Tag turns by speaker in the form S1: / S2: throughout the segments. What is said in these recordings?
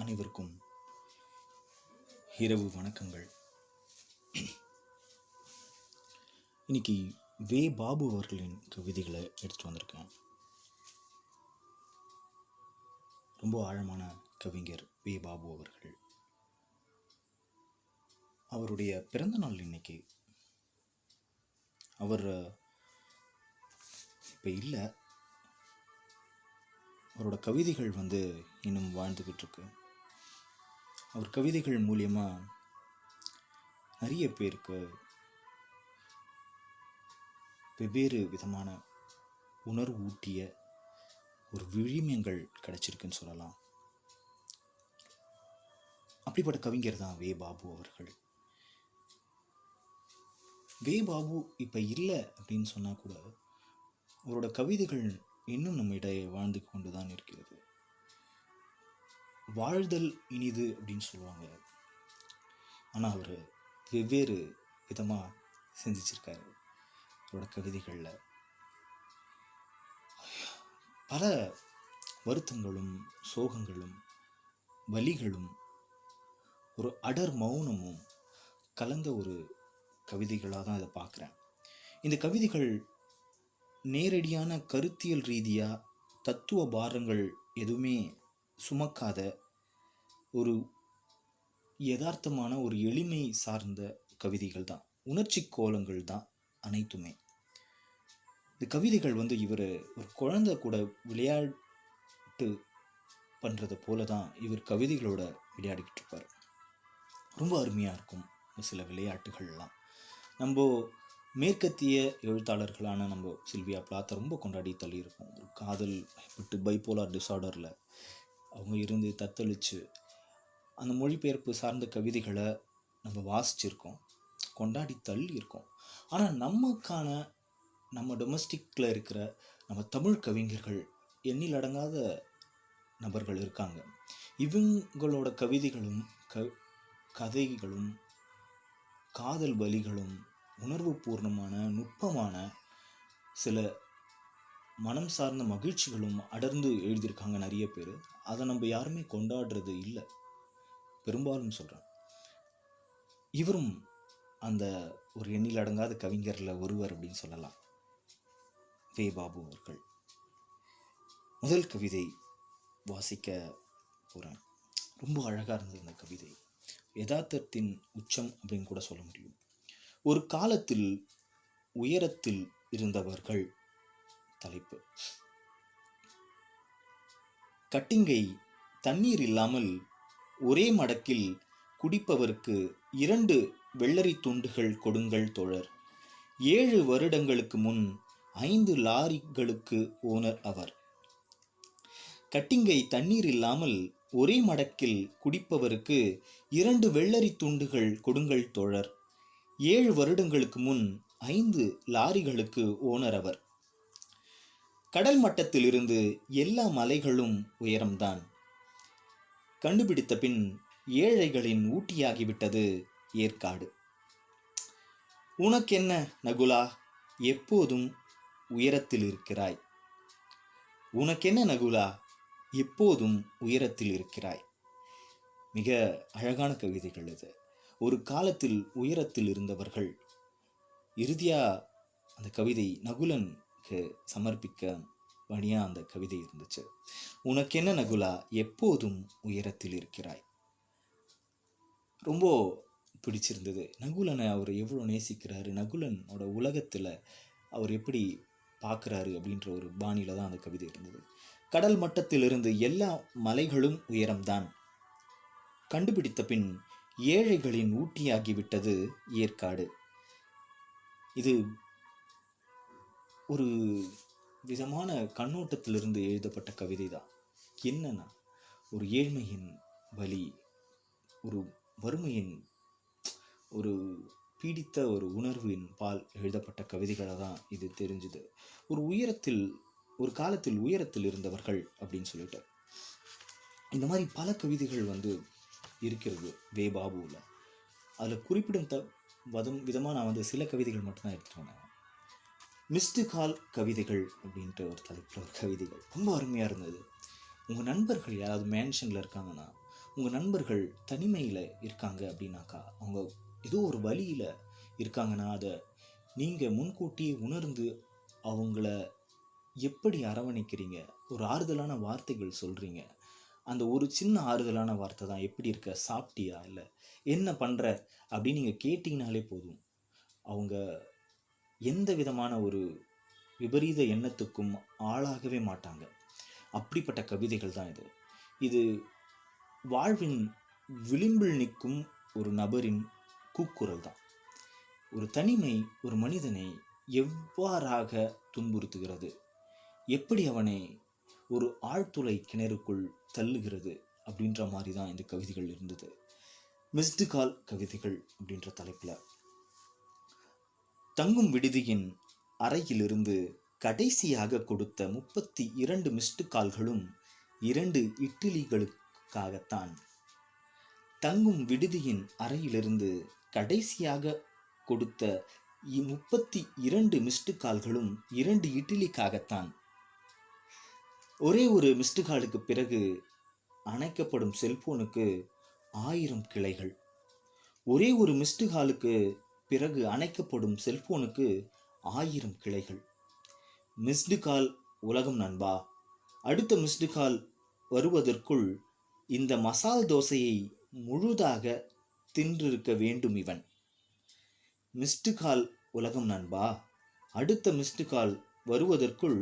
S1: அனைவருக்கும் இரவு வணக்கங்கள். இன்னைக்கு வே பாபு அவர்களின் கவிதைகளை எடுத்துட்டு வந்திருக்கேன். ரொம்ப ஆழமான கவிஞர் வே பாபு அவர்கள். அவருடைய பிறந்த நாள் இன்னைக்கு. அவர் இப்போ இல்லை. அவரோட கவிதைகள் இன்னும் வாழ்ந்துக்கிட்டு இருக்கு. அவர் கவிதைகள் மூலியமா நிறைய பேருக்கு வெவ்வேறு விதமான உணர்வு ஊட்டிய ஒரு விழுமியங்கள் கிடைச்சிருக்குன்னு சொல்லலாம். அப்படிப்பட்ட கவிஞர் தான் வே பாபு அவர்கள். வே பாபு இப்போ இல்லை அப்படின்னு சொன்னால் கூட அவரோட கவிதைகள் இன்னும் நம்ம இடையே வாழ்ந்து கொண்டு தான் இருக்கிறது. வாழ்தல் இனிது அப்படின்னு சொல்லுவாங்க. ஆனால் அவர் வெவ்வேறு விதமாக சிந்திச்சிருக்காரு. அவரோட கவிதைகளில் பல வருத்தங்களும் சோகங்களும் வலிகளும் ஒரு அடர் மௌனமும் கலந்த ஒரு கவிதைகளாக தான் இதை பார்க்குறேன். இந்த கவிதைகள் நேரடியான கருத்தியல் ரீதியாக தத்துவ பாரங்கள் எதுவுமே சுமக்காத ஒரு யதார்த்தமான ஒரு எளிமை சார்ந்த கவிதைகள் தான், உணர்ச்சி கோலங்கள் தான் அனைத்துமே. இந்த கவிதைகள் இவர் ஒரு குழந்தை கூட விளையாட்டு பண்ணுறத போல தான் இவர் கவிதைகளோட விளையாடிக்கிட்டு இருப்பார். ரொம்ப அருமையாக இருக்கும் சில விளையாட்டுகள்லாம். நம்ம மேற்கத்திய எழுத்தாளர்களான நம்ம சில்வியா பிளாத்தை ரொம்ப கொண்டாடி தள்ளியிருக்கோம். ஒரு காதல் விட்டு பைப்போலார் டிஸார்டரில் அவங்க இருந்து தத்தளித்து அந்த மொழிபெயர்ப்பு சார்ந்த கவிதைகளை நம்ம வாசிச்சிருக்கோம், கொண்டாடி தள்ளியிருக்கோம். ஆனால் நம்ம டொமஸ்டிக்கில் இருக்கிற நம்ம தமிழ் கவிஞர்கள் எண்ணில் அடங்காத நபர்கள் இருக்காங்க. இவங்களோட கவிதைகளும் கதைகளும் காதல் வலிகளும் உணர்வு பூர்ணமான நுட்பமான சில மனம் சார்ந்த மகிழ்ச்சிகளும் அடர்ந்து எழுதியிருக்காங்க நிறைய பேர். அதை நம்ம யாருமே கொண்டாடுறது இல்லை, பெரும்பாலும் சொல்கிறேன். இவரும் அந்த ஒரு எண்ணில் அடங்காத கவிஞரில் ஒருவர் அப்படின்னு சொல்லலாம், வே பாபு அவர்கள். முதல் கவிதை வாசிக்க போகிறேன். ரொம்ப அழகாக இருந்தது அந்த கவிதை. யதார்த்தத்தின் உச்சம் அப்படின்னு கூட சொல்ல முடியும். ஒரு காலத்தில் உயரத்தில் இருந்தவர்கள். தலைப்பு: கட்டிங்கை தண்ணீர் இல்லாமல் ஒரே மடக்கில் குடிப்பவருக்கு 2 வெள்ளரி துண்டுகள் கொடுங்கள் தோழர். 7 வருடங்களுக்கு முன் 5 லாரிகளுக்கு ஓனர் அவர். கட்டிங்கை தண்ணீர் இல்லாமல் ஒரே மடக்கில் குடிப்பவருக்கு 2 வெள்ளரி துண்டுகள் கொடுங்கள் தோழர். 7 வருடங்களுக்கு முன் 5 லாரிகளுக்கு ஓனர் அவர். கடல் மட்டத்தில் இருந்து எல்லா மலைகளும் உயரம்தான். கண்டுபிடித்த பின் ஏழைகளின் ஊட்டியாகிவிட்டது ஏற்காடு. உனக்கென்ன நகுலா, எப்போதும் உயரத்தில் இருக்கிறாய். உனக்கென்ன நகுலா, எப்போதும் உயரத்தில் இருக்கிறாய். மிக அழகான கவிதைகள் இது. ஒரு காலத்தில் உயரத்தில் இருந்தவர்கள். இறுதியா அந்த கவிதை நகுலனுக்கு சமர்ப்பிக்க வழியா அந்த கவிதை இருந்துச்சு. உனக்கென்ன நகுலா, எப்போதும் உயரத்தில் இருக்கிறாய். ரொம்ப பிடிச்சிருந்தது. நகுலனை அவர் எவ்வளோ நேசிக்கிறாரு, நகுலனோட உலகத்தில் அவர் எப்படி பார்க்குறாரு அப்படின்ற ஒரு பாணியில் தான் அந்த கவிதை இருந்தது. கடல் மட்டத்திலிருந்து எல்லா மலைகளும் உயரம்தான். கண்டுபிடித்த பின் ஏழைகளின் ஊட்டியாகிவிட்டது ஏற்காடு. இது ஒரு விதமான கண்ணோட்டத்திலிருந்து எழுதப்பட்ட கவிதை தான். என்னன்னா, ஒரு ஏழ்மையின் வலி, ஒரு வறுமையின் ஒரு பீடித்த ஒரு உணர்வின் பால் எழுதப்பட்ட கவிதைகளை தான் இது தெரிஞ்சுது. ஒரு காலத்தில் உயரத்தில் இருந்தவர்கள் அப்படின்னு சொல்லிட்டு இந்த மாதிரி பல கவிதைகள் இருக்கிறது வே பாபுவில். அதில் குறிப்பிடும் விதமாக நான் சில கவிதைகள் மட்டும்தான் எடுத்துகிட்டு வந்தேன். மிஸ்டு கால் கவிதைகள் அப்படின்ற ஒரு தலைப்பில் ஒரு கவிதைகள் ரொம்ப அருமையாக இருந்தது. உங்கள் நண்பர்கள் யாராவது மேன்ஷனில் இருக்காங்கன்னா உங்கள் நண்பர்கள் தனிமையில் இருக்காங்க அப்படின்னாக்கா, அவங்க ஏதோ ஒரு வழியில் இருக்காங்கன்னா, அதை நீங்கள் முன்கூட்டியே உணர்ந்து அவங்கள எப்படி அரவணைக்கிறீங்க, ஒரு ஆறுதலான வார்த்தைகள் சொல்கிறீங்க. அந்த ஒரு சின்ன ஆறுதலான வார்த்தை தான், எப்படி இருக்க, சாப்பிட்டியா, இல்லை என்ன பண்ணுற அப்படின்னு நீங்கள் கேட்டிங்கனாலே போதும். அவங்க எந்த விதமான ஒரு விபரீத எண்ணத்துக்கும் ஆளாகவே மாட்டாங்க. அப்படிப்பட்ட கவிதைகள் தான் இது. இது வாழ்வின் விளிம்பில் நிற்கும் ஒரு நபரின் கூக்குரல் தான். ஒரு தனிமை ஒரு மனிதனை எவ்வாறாக துன்புறுத்துகிறது, எப்படி அவனை ஒரு ஆழ்துளை கிணறுக்குள் தள்ளுகிறது அப்படின்ற மாதிரி தான் இந்த கவிதைகள் இருந்தது. மிஸ்டு கால் கவிதைகள் அப்படின்ற தலைப்பில், தங்கும் விடுதியின் அறையிலிருந்து கடைசியாக கொடுத்த 32 மிஸ்டு கால்களும் 2 இட்லிகளுக்காகத்தான். தங்கும் விடுதியின் அறையிலிருந்து கடைசியாக கொடுத்த 32 மிஸ்டு கால்களும் 2 இட்லிக்காகத்தான். ஒரே ஒரு மிஸ்டு காலுக்கு பிறகு அணைக்கப்படும் செல்போனுக்கு 1000 கிளைகள். ஒரே ஒரு மிஸ்டு காலுக்கு பிறகு அணைக்கப்படும் செல்போனுக்கு 1000 கிளைகள். மிஸ்டு கால் உலகம் நண்பா. அடுத்த மிஸ்டு கால் வருவதற்குள் இந்த மசால் தோசையை முழுதாக தின்றிருக்க வேண்டும் இவன். மிஸ்டு கால் உலகம் நண்பா. அடுத்த மிஸ்டு கால் வருவதற்குள்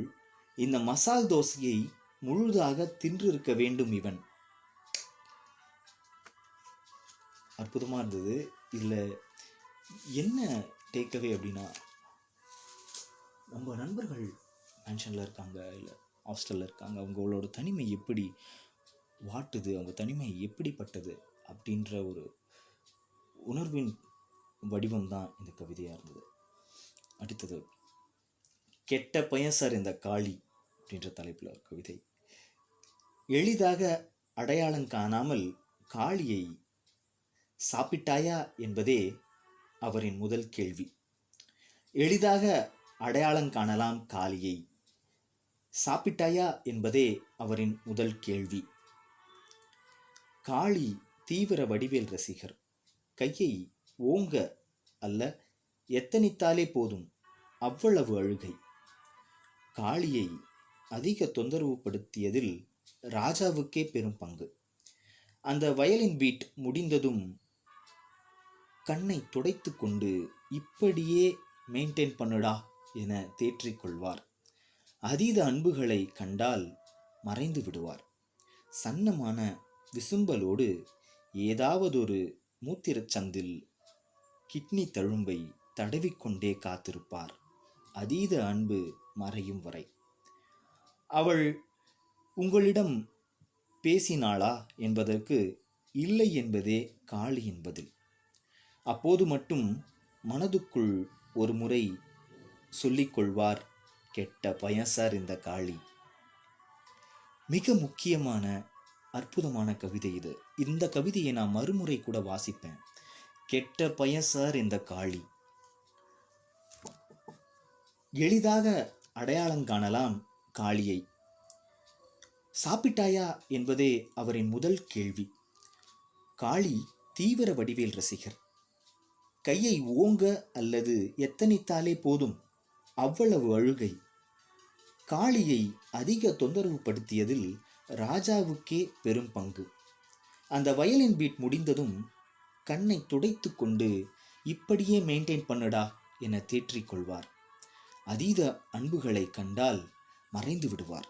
S1: இந்த மசால் தோசையை முழுதாக தின்றிருக்க வேண்டும் இவன். அற்புதமாக இருந்தது. இதில் என்ன டேக்அவே அப்படின்னா, நம்ம நண்பர்கள் மென்ஷனில் இருக்காங்க, இல்லை ஹாஸ்டலில் இருக்காங்க, அவங்களோட தனிமை எப்படி வாட்டுது, அவங்க தனிமை எப்படிப்பட்டது அப்படின்ற ஒரு உணர்வின் வடிவம் தான் இந்த கவிதையாக இருந்தது. அடுத்தது, கெட்ட பையன் சார் இந்த காளி அப்படின்ற தலைப்பில் ஒரு கவிதை. எளிதாக அடையாளம் காணாமல் காளியை சாப்பிட்டாயா என்பதே அவரின் முதல் கேள்வி. எளிதாக அடையாளம் காணலாம் காளியை, சாப்பிட்டாயா என்பதே அவரின் முதல் கேள்வி. காளி தீவிர வடிவேல் ரசிகர். கையை ஓங்க அல்ல எத்தனித்தாலே போதும், அவ்வளவு அழுகை. காளியை அதிக தொந்தரவு படுத்தியதில் ராஜாவுக்கே பெரும் பங்கு. அந்த வயலின் பீட் முடிந்ததும் கண்ணை துடைத்து கொண்டு இப்படியே மெயின்டைன் பண்ணுடா என தேற்றிக்கொள்வார். அதீத அன்புகளை கண்டால் மறைந்து விடுவார். சன்னமான விசும்பலோடு ஏதாவதொரு மூத்திரச்சந்தில் கிட்னி தழும்பை தடவிக்கொண்டே காத்திருப்பார், அதீத அன்பு மறையும் வரை. அவள் உங்களிடம் பேசினாளா என்பதற்கு இல்லை என்பதே காளியின் பதில். அப்போது மட்டும் மனதுக்குள் ஒரு முறை சொல்லிக்கொள்வார், கெட்ட பையன் சார் இந்த காளி. மிக முக்கியமான அற்புதமான கவிதை இது. இந்த கவிதையை நான் மறுமுறை கூட வாசிப்பேன். கெட்ட பையன் சார் இந்த காளி. எளிதாக அடையாளம் காணலாம் காளியை, சாப்பிட்டாயா என்பதே அவரின் முதல் கேள்வி. காளி தீவிர வடிவேல் ரசிகர். கையை ஓங்க அல்லது எத்தனித்தாலே போதும், அவ்வளவு அழுகை. காளியை அதிக தொந்தரவு படுத்தியதில் ராஜாவுக்கே பெரும் பங்கு. அந்த வயலின் பீட் முடிந்ததும் கண்ணை துடைத்து கொண்டு இப்படியே மெயின்டைன் பண்ணுடா என தேற்றிக்கொள்வார். அதீத அன்புகளை கண்டால் மறைந்து விடுவார்.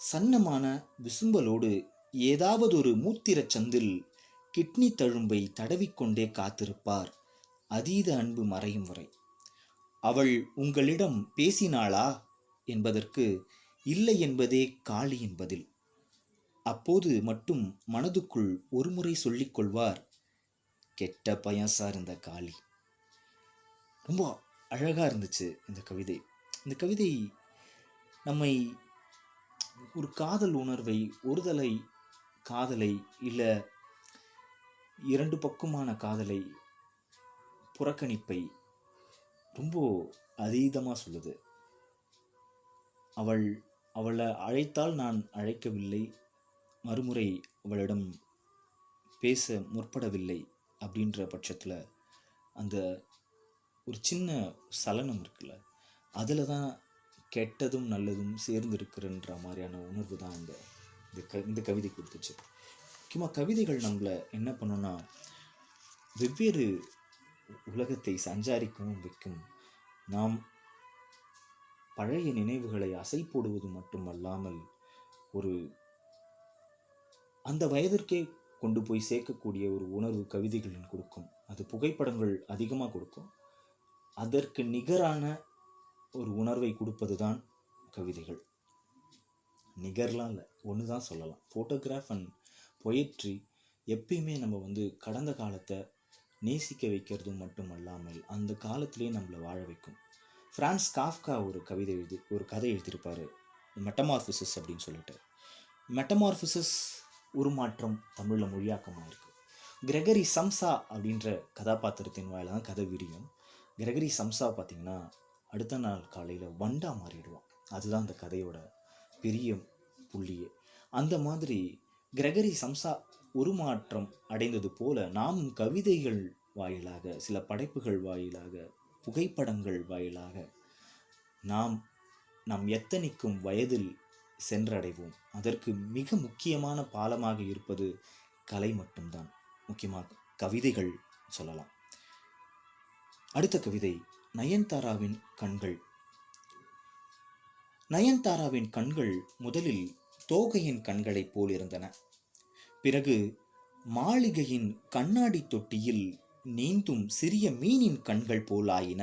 S1: சன்னமான விசும்பலோடு ஏதாவதொரு மூத்திரச்சந்தில் கிட்னி தழும்பை தடவிக்கொண்டே காத்திருப்பார், அதீத அன்பு மறையும் வரை. அவள் உங்களிடம் பேசினாளா என்பதற்கு இல்லை என்பதே காளியின் பதில். அப்போது மட்டும் மனதுக்குள் ஒருமுறை சொல்லிக்கொள்வார், கெட்ட பையன் சார் இந்த காளி. ரொம்ப அழகாக இருந்துச்சு இந்த கவிதை. இந்த கவிதை நம்மை ஒரு காதல் உணர்வை, ஒருதலை காதலை, இல்லை இரண்டு பக்கமான காதலை, புறக்கணிப்பை ரொம்ப அதீதமாக சொல்லுது. அவளை அழைத்தால் நான் அழைக்கவில்லை, மறுமுறை அவளிடம் பேச முற்படவில்லை அப்படின்ற பட்சத்தில் அந்த ஒரு சின்ன சலனம் இருக்குல்ல, அதில் தான் கெட்டதும் நல்லதும் சேர்ந்து இருக்கிறன்ற மாதிரியான உணர்வு தான் இந்த கவிதை கொடுத்துச்சு. முக்கியமாக கவிதைகள் நம்மளை என்ன பண்ணோன்னா வெவ்வேறு உலகத்தை சஞ்சாரிக்கவும் வைக்கும். நாம் பழைய நினைவுகளை அசை போடுவது மட்டுமல்லாமல் ஒரு அந்த வயதிற்கே கொண்டு போய் சேர்க்கக்கூடிய ஒரு உணர்வு கவிதைகளின் கொடுக்கும். அது புகைப்படங்கள் அதிகமாக கொடுக்கும். அதற்கு நிகரான ஒரு உணர்வை கொடுப்பது தான் கவிதைகள். நிகர்லாம் இல்லை, ஒன்று தான் சொல்லலாம். ஃபோட்டோகிராஃப் அண்ட் பொயட்ரி எப்பயுமே நம்ம கடந்த காலத்தை நேசிக்க வைக்கிறதும் மட்டுமல்லாமல் அந்த காலத்திலே நம்மளை வாழ வைக்கும். ஃப்ரான்ஸ் காஃப்கா ஒரு கதை எழுதியிருப்பார், மெட்டமார்ஃபிசிஸ் அப்படின்னு சொல்லிட்டு. மெட்டமார்ஃபிசிஸ் உருமாற்றம் தமிழில் மொழியாக்கமாக இருக்குது. கிரெகரி சம்சா அப்படின்ற கதாபாத்திரத்தின் வாயில தான் கதை விரியும். கிரெகரி சம்சா பார்த்திங்கன்னா அடுத்த நாள் காலையில் வண்டா மாறிடுவான். அதுதான் அந்த கதையோட பெரிய புள்ளியே. அந்த மாதிரி கிரெகரி சம்சா உருமாற்றம் அடைந்தது போல நாம் கவிதைகள் வாயிலாக, சில படைப்புகள் வாயிலாக, புகைப்படங்கள் வாயிலாக நாம் எத்தனிக்கும் வயதில் சென்றடைவோம். அதற்கு மிக முக்கியமான பாலமாக இருப்பது கலை மட்டும்தான். முக்கியமாக கவிதைகள் சொல்லலாம். அடுத்த கவிதை நயன்தாராவின் கண்கள். நயன்தாராவின் கண்கள் முதலில் தோகையின் கண்களைப் போல் இருந்தன. பிறகு மாளிகையின் கண்ணாடி தொட்டியில் நீந்தும் சிறிய மீனின் கண்கள் போல் ஆயின.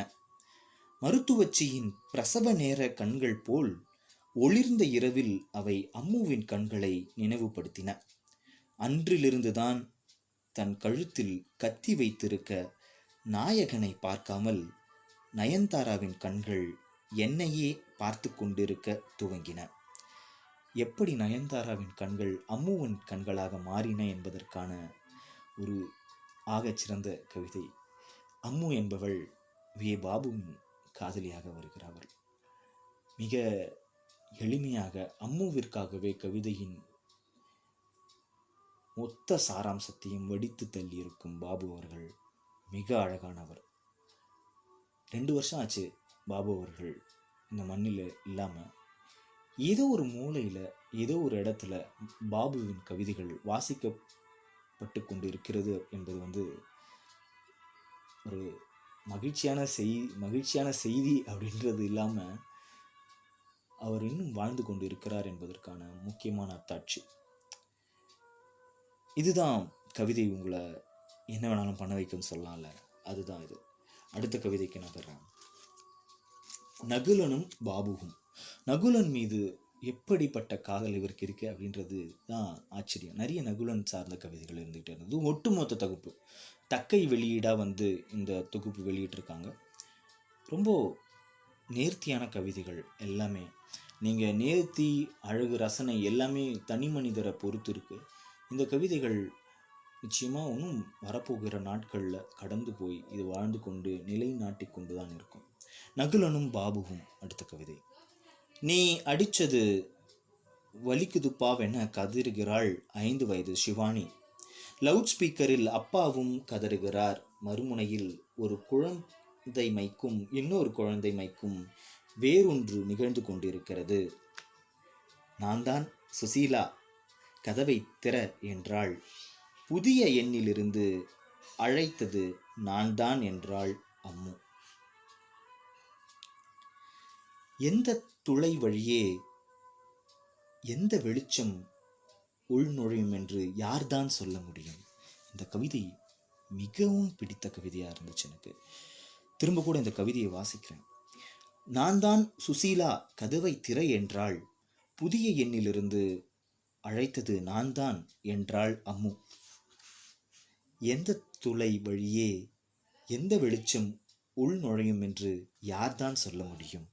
S1: மருத்துவச்சியின் பிரசவ நேர கண்கள் போல் ஒளிர்ந்த இரவில் அவை அம்முவின் கண்களை நினைவுபடுத்தின. அன்றிலிருந்துதான் தன் கழுத்தில் கத்தி வைத்திருக்க நாயகனை பார்க்காமல் நயன்தாராவின் கண்கள் என்னையே பார்த்து கொண்டிருக்க துவங்கின. எப்படி நயன்தாராவின் கண்கள் அம்முவின் கண்களாக மாறின என்பதற்கான ஒரு ஆகச்சிறந்த கவிதை. அம்மு என்பவள் வே பாபுவின் காதலியாக வருகிறாள். மிக எளிமையாக அம்முவிற்காகவே கவிதையின் மொத்த சாராம்சத்தையும் வடித்து தள்ளியிருக்கும் பாபு அவர்கள் மிக அழகானவர். 2 வருஷம் ஆச்சு பாபு அவர்கள் இந்த மண்ணில் இல்லாமல். ஏதோ ஒரு மூலையில், ஏதோ ஒரு இடத்துல பாபுவின் கவிதைகள் வாசிக்கப்பட்டு கொண்டு இருக்கிறது என்பது ஒரு மகிழ்ச்சியான செய்தி அப்படின்றது இல்லாமல் அவர் இன்னும் வாழ்ந்து கொண்டு இருக்கிறார் என்பதற்கான முக்கியமான அத்தாட்சி. இதுதான் கவிதை உங்களை என்ன வேணாலும் பண்ண வைக்கும்னு சொல்லலாம்ல, அதுதான் இது. அடுத்த கவிதைக்கு நான் தர்றேன். நகுலனும் பாபுவும். நகுலன் மீது எப்படிப்பட்ட காதல் இவருக்கு இருக்கு அப்படின்றது தான் ஆச்சரியம். நிறைய நகுலன் சார்ந்த கவிதைகள் இருந்துகிட்டே இருந்தது. ஒட்டுமொத்த தொகுப்பு தக்கை வெளியீடாக இந்த தொகுப்பு வெளியிட்டிருக்காங்க. ரொம்ப நேர்த்தியான கவிதைகள் எல்லாமே. நீங்கள் நேர்த்தி, அழகு, ரசனை எல்லாமே தனி மனிதரை பொறுத்து இருக்குது. இந்த கவிதைகள் நிச்சயமாக இன்னும் வரப்போகிற நாட்களில் கடந்து போய் இது வாழ்ந்து கொண்டு நிலைநாட்டி கொண்டு தான் இருக்கும். நகுலனும் பாபுவும். அடுத்த கவிதை. நீ அடித்தது வலிக்குதுப்பாவென கதறுகிறாள் 5 வயது சிவானி. லவுட் ஸ்பீக்கரில் அப்பாவும் கதறுகிறார். மறுமுனையில் ஒரு குழந்தை மைக்கும் இன்னொரு குழந்தை மைக்கும் வேறொன்று நிகழ்ந்து கொண்டிருக்கிறது. நான் தான் சுசீலா, கதவை திற என்றாள். புதிய எண்ணிலிருந்து அழைத்தது நான் தான் என்றாள் அம்மு. எந்த துளை வழியே எந்த வெளிச்சம் உள்நுழையும் என்று யார்தான் சொல்ல முடியும்? இந்த கவிதை மிகவும் பிடித்த கவிதையாக இருந்துச்சு எனக்கு. திரும்ப கூட இந்த கவிதையை வாசிக்கிறேன். நான் தான் சுசீலா, கதவை திற என்றாள். புதிய எண்ணிலிருந்து அழைத்தது நான் தான் என்றாள் அம்மு. எந்த துளை வழியே எந்த வெளிச்சம் உள் நுழையும் என்று யார்தான் சொல்ல முடியும்?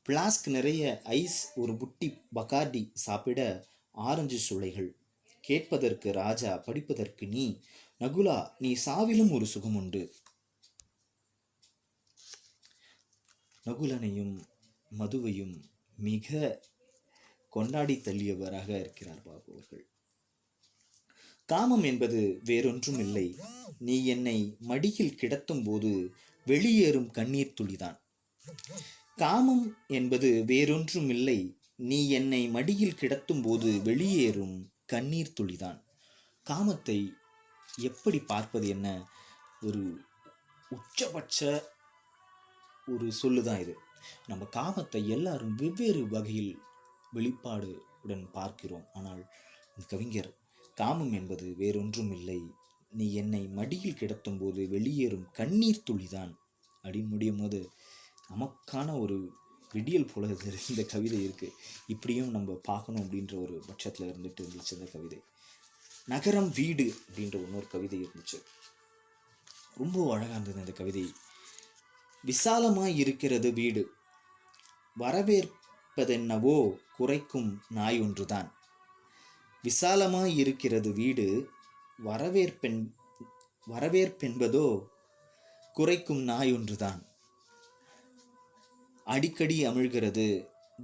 S1: பிளாஸ்க் நிறைய ஐஸ், ஒரு புட்டி பகார்டி சாப்பிட ஆரஞ்சு சுளைகள். கேட்பதற்கு ராஜா, படிப்பதற்கு நீ. நகுலா, நீ சாவிலும் ஒரு சுகம் உண்டு. நகுலனையும் மதுவையும் மிக கொண்டாடி தள்ளியவராக இருக்கிறார் பாபு அவர்கள். காமம் என்பது வேறொன்றும் இல்லை, நீ என்னை மடியில் கிடத்தும் போது வெளியேறும் கண்ணீர் துளிதான். காமம் என்பது வேறொன்றும் இல்லை, நீ என்னை மடியில் கிடத்தும் போது வெளியேறும் கண்ணீர் துளிதான். காமத்தை எப்படி பார்ப்பது என்ன? ஒரு உச்சபட்ச ஒரு சொல்லுதான் இது. நம்ம காமத்தை எல்லாரும் வெவ்வேறு வகையில் வெளிப்பாடுடன் பார்க்கிறோம். ஆனால் கவிஞர் காமம் என்பது வேறொன்றும் இல்லை, நீ என்னை மடியில் கிடத்தும் போது வெளியேறும் கண்ணீர் துளிதான் அப்படின்னு முடியும் போது நமக்கான ஒரு விடியல் போல இந்த கவிதை இருக்குது. இப்படியும் நம்ம பார்க்கணும் அப்படின்ற ஒரு பட்சத்தில் இருந்துச்சு இந்த கவிதை. நகரம் வீடு அப்படின்ற இன்னொரு கவிதை இருந்துச்சு, ரொம்ப அழகாக இருந்தது அந்த கவிதை. விசாலமாய் இருக்கிறது வீடு, வரவேற்பதென்னவோ குறைக்கும் நாய் ஒன்றுதான். விசாலமாய் இருக்கிறது வீடு, வரவேற்பென்பதோ குறைக்கும் நாய் ஒன்றுதான். அடிக்கடி அமிழ்கிறது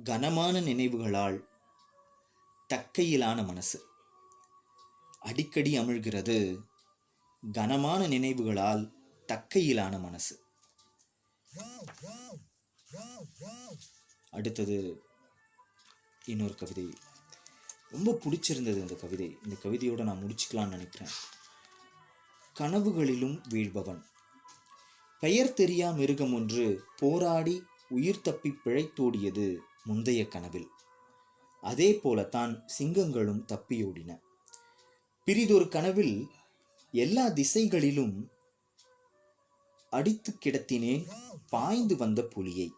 S1: கனமான நினைவுகளால் தக்கையிலான மனசு. அடிக்கடி அமிழ்கிறது கனமான நினைவுகளால் தக்கையிலான மனசு. அடுத்தது இன்னொரு கவிதை, ரொம்ப பிடிச்சிருந்தது இந்த கவிதை. இந்த கவிதையோட நான் முடிச்சுக்கலான்னு நினைக்கிறேன். கனவுகளிலும் வீழ்பவன். பெயர் தெரியா மிருகம் ஒன்று போராடி உயிர் தப்பி பிழைத்தோடியது முந்தைய கனவில். அதே போலத்தான் சிங்கங்களும் தப்பியோடின. பிரிதொரு கனவில் எல்லா திசைகளிலும் அடித்து கிடத்தினேன் பாய்ந்து வந்த புலியை.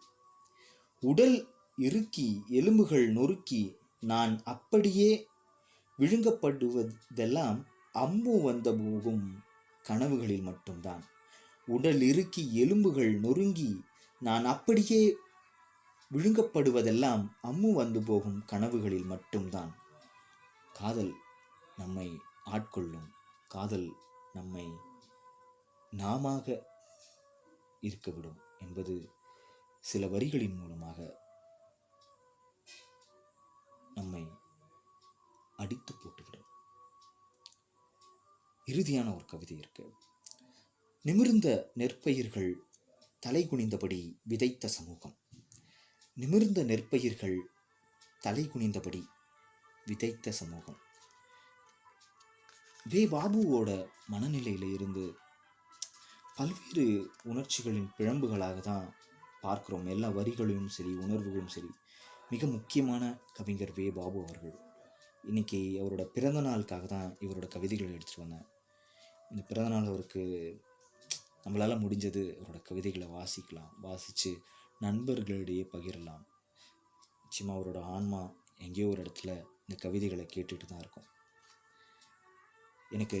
S1: உடல் இறுக்கி எலும்புகள் நொறுக்கி நான் அப்படியே விழுங்கப்படுவதெல்லாம் அம்பு வந்த போகும் கனவுகளில் மட்டும்தான். உடல் இறுக்கி எலும்புகள் நொறுங்கி நான் அப்படியே விழுங்கப்படுவதெல்லாம் அம்மு வந்து போகும் கனவுகளில் மட்டும்தான். காதல் நம்மை ஆட்கொள்ளும், காதல் நம்மை நாமாக இருக்கவிடும் என்பது சில வரிகளின் மூலமாக நம்மை அடித்து போட்டுவிடும். இறுதியான ஒரு கவிதை இருக்கு. நிமிர்ந்த நெற்பயிர்கள் தலை குனிந்தபடி விதைத்த சமூகம். நிமிர்ந்த நெற்பயிர்கள் தலை குனிந்தபடி விதைத்த சமூகம். வே பாபுவோட மனநிலையில இருந்து பல்வேறு உணர்ச்சிகளின் பிழம்புகளாக தான் பார்க்கிறோம். எல்லா வரிகளையும் சரி, உணர்வுகளும் சரி. மிக முக்கியமான கவிஞர் வே பாபு அவர்கள். இன்னைக்கு அவரோட பிறந்த நாளுக்காக தான் இவரோட கவிதைகளை எடுத்துகிட்டு வந்தேன். இந்த பிறந்தநாள் அவருக்கு நம்மளால் முடிஞ்சது அவரோட கவிதைகளை வாசிக்கலாம், வாசித்து நண்பர்களிடையே பகிரலாம். நிச்சயமாக அவரோட ஆன்மா எங்கேயோ ஒரு இடத்துல இந்த கவிதைகளை கேட்டுட்டு தான் இருக்கும். எனக்கு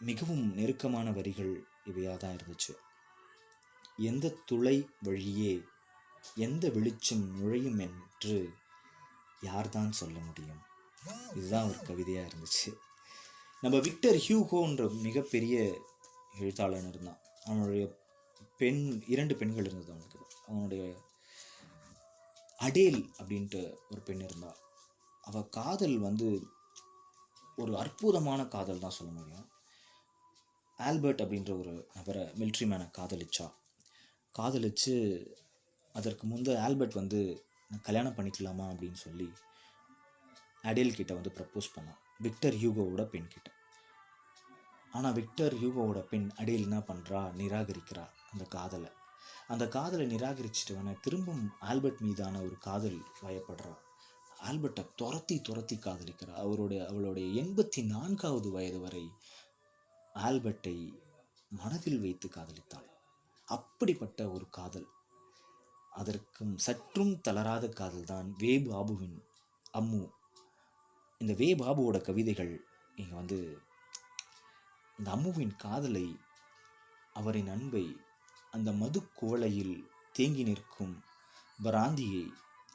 S1: மிகவும் நெருக்கமான வரிகள் இவையாக தான் இருந்துச்சு. எந்த துளை வழியே எந்த வெளிச்சம் நுழையும் என்று யார்தான் சொல்ல முடியும். இதுதான் ஒரு கவிதையாக இருந்துச்சு. நம்ம விக்டர் ஹியூகோன்ற மிகப்பெரிய எழுத்தாளன் இருந்தான். அவனுடைய இரண்டு பெண்கள் இருந்தது அவனுக்கு. அவனுடைய அடேல் அப்படின்ட்டு ஒரு பெண் இருந்தா. அவள் காதல் ஒரு அற்புதமான காதல் தான் சொல்ல முடியும். ஆல்பர்ட் அப்படின்ற ஒரு நபரை, மிலிட்ரி மேனை காதலிச்சு அதற்கு முந்தைய ஆல்பர்ட் நான் கல்யாணம் பண்ணிக்கலாமா அப்படின்னு சொல்லி அடேல் கிட்ட ப்ரப்போஸ் பண்ணான், விக்டர் ஹியூகோவோட பெண் கிட்ட. ஆனால் விக்டர் ஹியூகோவோட பெண் அடேல் என்ன பண்ணுறா, நிராகரிக்கிறா அந்த காதலை நிராகரிச்சுட்டு திரும்பவும் ஆல்பர்ட் மீதான ஒரு காதல் வயப்படுறா. ஆல்பர்ட்டை துரத்தி காதலிக்கிறா. அவளுடைய 84வது வயது வரை ஆல்பர்ட்டை மனதில் வைத்து காதலித்தாள். அப்படிப்பட்ட ஒரு காதல், அதற்கும் சற்றும் தளராத காதல் தான் வே பாபுவின் அம்மு. இந்த வே பாபுவோட கவிதைகள் இங்கே இந்த அம்முவின் காதலை, அவரின் அன்பை, அந்த மது குவளையில் தேங்கி நிற்கும் பிராந்தியை,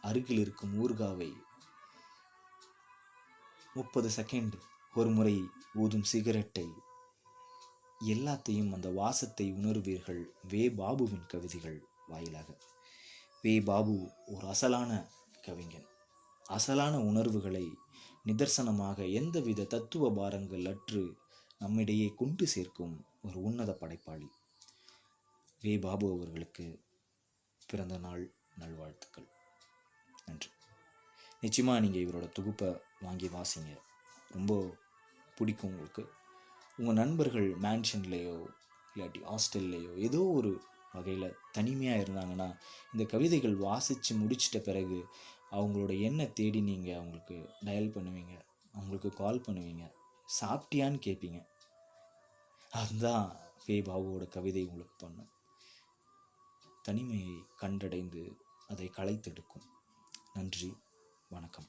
S1: அருகில் இருக்கும் ஊர்காவை, 30 செகண்ட் ஒரு முறை ஊதும் சிகரெட்டை, எல்லாத்தையும் அந்த வாசத்தை உணர்வீர்கள் வே பாபுவின் கவிதைகள் வாயிலாக. வே பாபு ஒரு அசலான கவிஞன். அசலான உணர்வுகளை நிதர்சனமாக எந்தவித தத்துவ பாரங்கள் அற்று நம்மிடையே கொண்டு சேர்க்கும் ஒரு உன்னத படைப்பாளி வே பாபு அவர்களுக்கு பிறந்த நாள் நல்வாழ்த்துக்கள். நன்றி. நிச்சயமாக நீங்கள் இவரோட தொகுப்பை வாங்கி வாசிங்க, ரொம்ப பிடிக்கும் உங்களுக்கு. உங்கள் நண்பர்கள் மேன்ஷன்லேயோ இல்லாட்டி ஹாஸ்டல்லையோ ஏதோ ஒரு வகையில் தனிமையாக இருந்தாங்கன்னா இந்த கவிதைகள் வாசித்து முடிச்சிட்ட பிறகு அவங்களோட எண்ணை தேடி நீங்கள் அவங்களுக்கு டயல் பண்ணுவீங்க, அவங்களுக்கு கால் பண்ணுவீங்க, சாப்பிட்டியான்னு கேட்பீங்க. அதுதான் வே பாபுவோட கவிதை உங்களுக்கு பண்ணும். தனிமையை கண்டடைந்து அதை களைத்தெடுக்கும். நன்றி, வணக்கம்.